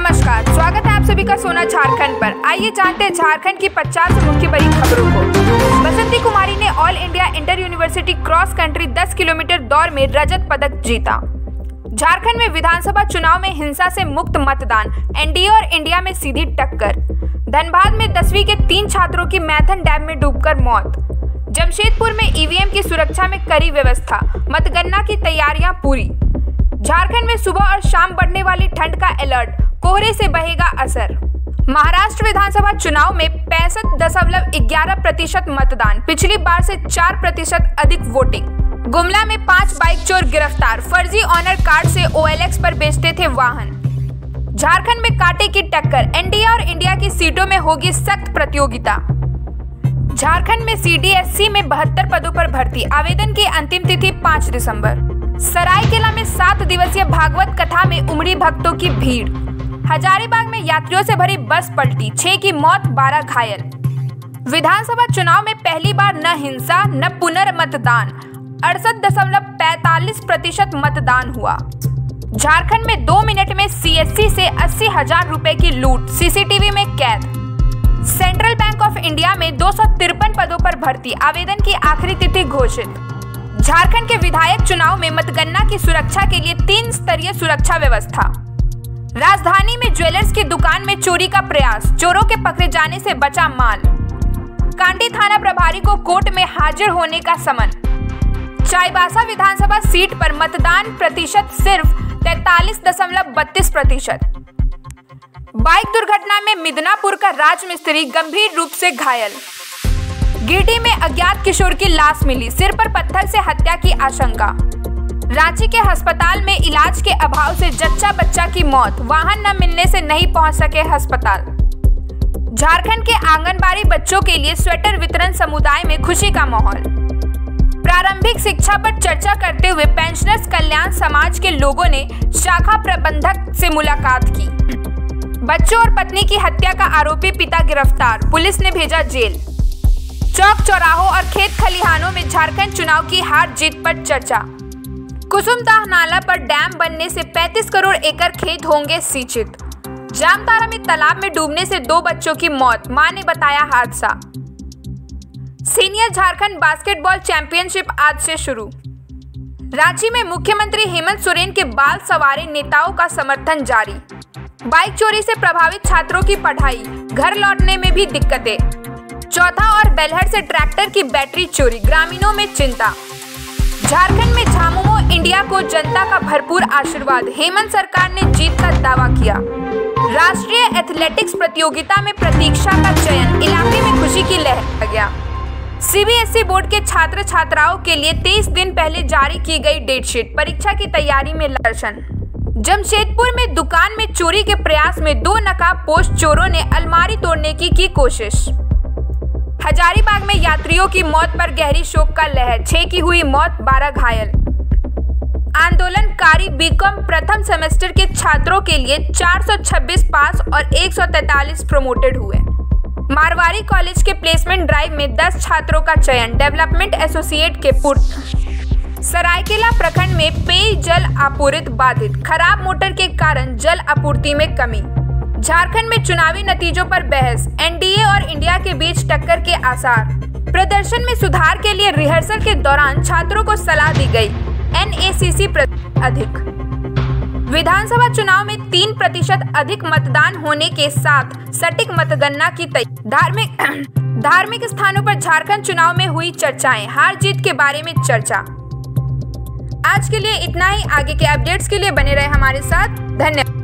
नमस्कार, स्वागत है आप सभी का सोना झारखंड पर। आइए जानते हैं झारखंड की 50 मुख्य बड़ी खबरों को। बसंती कुमारी ने all India inter university cross country 10 kilometre दौड़ में रजत पदक जीता। झारखंड में विधानसभा चुनाव में हिंसा से मुक्त मतदान, एनडीए और इंडिया में सीधी टक्कर। धनबाद में 10वीं के 3 छात्रों की मैथन डैम में डूबकर मौत। जमशेदपुर में ईवीएम की सुरक्षा में कड़ी व्यवस्था, मतगणना की तैयारियां पूरी। झारखंड में सुबह और शाम बढ़ने वाली ठंड का अलर्ट, कोहरे से बहेगा असर। महाराष्ट्र विधानसभा चुनाव में 65.11% मतदान, पिछली बार से 4% अधिक वोटिंग। गुमला में 5 बाइक चोर गिरफ्तार, फर्जी ऑनर कार्ड से OLX पर बेचते थे वाहन। झारखंड में कांटे की टक्कर, एनडीए और इंडिया की सीटों में होगी सख्त प्रतियोगिता। झारखंड में CDSC में 72 पदों पर भर्ती, आवेदन की अंतिम तिथि 5 दिसंबर। सरायकेला में 7 दिवसीय भागवत कथा में उमड़ी भक्तों की भीड़। हजारीबाग में यात्रियों से भरी बस पलटी, 6 की मौत, 12 घायल। विधानसभा चुनाव में पहली बार न हिंसा न पुनर्मतदान, 68.45% मतदान हुआ। झारखंड में 2 मिनट में CSC से 80,000 रुपए की लूट, CCTV में कैद। सेंट्रल बैंक ऑफ इंडिया में 253 पदों पर भर्ती, आवेदन की आखिरी तिथि घोषित। झारखंड के विधायक चुनाव में मतगणना की सुरक्षा के लिए 3 स्तरीय सुरक्षा व्यवस्था। राजधानी में ज्वेलर्स की दुकान में चोरी का प्रयास, चोरों के पकड़े जाने से बचा माल। कांडी थाना प्रभारी को कोर्ट में हाजिर होने का समन। चाईबासा विधानसभा सीट पर मतदान प्रतिशत सिर्फ 43.32%। बाइक दुर्घटना में मिदनापुर का राजमिस्त्री गंभीर रूप से घायल। गिरिडीह में अज्ञात किशोर की लाश मिली, सिर पर पत्थर से हत्या की आशंका। रांची के अस्पताल में इलाज के अभाव से जच्चा बच्चा की मौत, वाहन न मिलने से नहीं पहुंच सके अस्पताल। झारखंड के आंगनबाड़ी बच्चों के लिए स्वेटर वितरण, समुदाय में खुशी का माहौल। प्रारंभिक शिक्षा पर चर्चा करते हुए पेंशनर्स कल्याण समाज के लोगों ने शाखा प्रबंधक से मुलाकात की। बच्चों और पत्नी की हत्या का आरोपी पिता गिरफ्तार, पुलिस ने भेजा जेल। चौक चौराहों और खेत खलिहानों में झारखंड चुनाव की हार जीत पर चर्चा। कुसुमदाह नाला पर डैम बनने से 35 करोड़ एकड़ खेत होंगे सिंचित। जामताड़ा में तालाब में डूबने से 2 बच्चों की मौत, मां ने बताया हादसा। सीनियर झारखंड बास्केटबॉल चैंपियनशिप आज से शुरू। रांची में मुख्यमंत्री हेमंत सोरेन के बाल सवारे नेताओं का समर्थन जारी। बाइक चोरी से प्रभावित छात्रों की पढ़ाई, घर लौटने में भी दिक्कतें। चौथा और बेलहर से ट्रैक्टर की बैटरी चोरी, ग्रामीणों में चिंता। झारखंड में झामुमो इंडिया को जनता का भरपूर आशीर्वाद, हेमंत सरकार ने जीत का दावा किया। राष्ट्रीय एथलेटिक्स प्रतियोगिता में प्रतीक्षा का चयन, इलाके में खुशी की लहर आ गया। CBSE बोर्ड के छात्र छात्राओं के लिए 23 दिन पहले जारी की गई डेटशीट, परीक्षा की तैयारी में दर्शन। जमशेदपुर में दुकान में चोरी के प्रयास में 2 नकाबपोश चोरों ने अलमारी तोड़ने की कोशिश। हजारीबाग में यात्रियों की मौत पर गहरी शोक का लहर, 6 की हुई मौत, 12 घायल। आंदोलनकारी बीकॉम प्रथम सेमेस्टर के छात्रों के लिए 426 पास और 143 प्रमोटेड हुए। मारवाड़ी कॉलेज के प्लेसमेंट ड्राइव में 10 छात्रों का चयन, डेवलपमेंट एसोसिएट के पुट। सरायकेला प्रखंड में पेयजल आपूर्ति बाधित, खराब मोटर के कारण जल आपूर्ति में कमी। झारखंड में चुनावी नतीजों पर बहस, एनडीए और इंडिया के बीच टक्कर के आसार। प्रदर्शन में सुधार के लिए रिहर्सल के दौरान छात्रों को सलाह दी गई, NACC अधिक। विधानसभा चुनाव में 3% अधिक मतदान होने के साथ सटीक मतगणना की तैयारी। धार्मिक स्थानों पर झारखंड चुनाव में हुई चर्चाएं, हार जीत के बारे में चर्चा। आज के लिए इतना ही, आगे के अपडेट्स के लिए बने रहे हमारे साथ। धन्यवाद।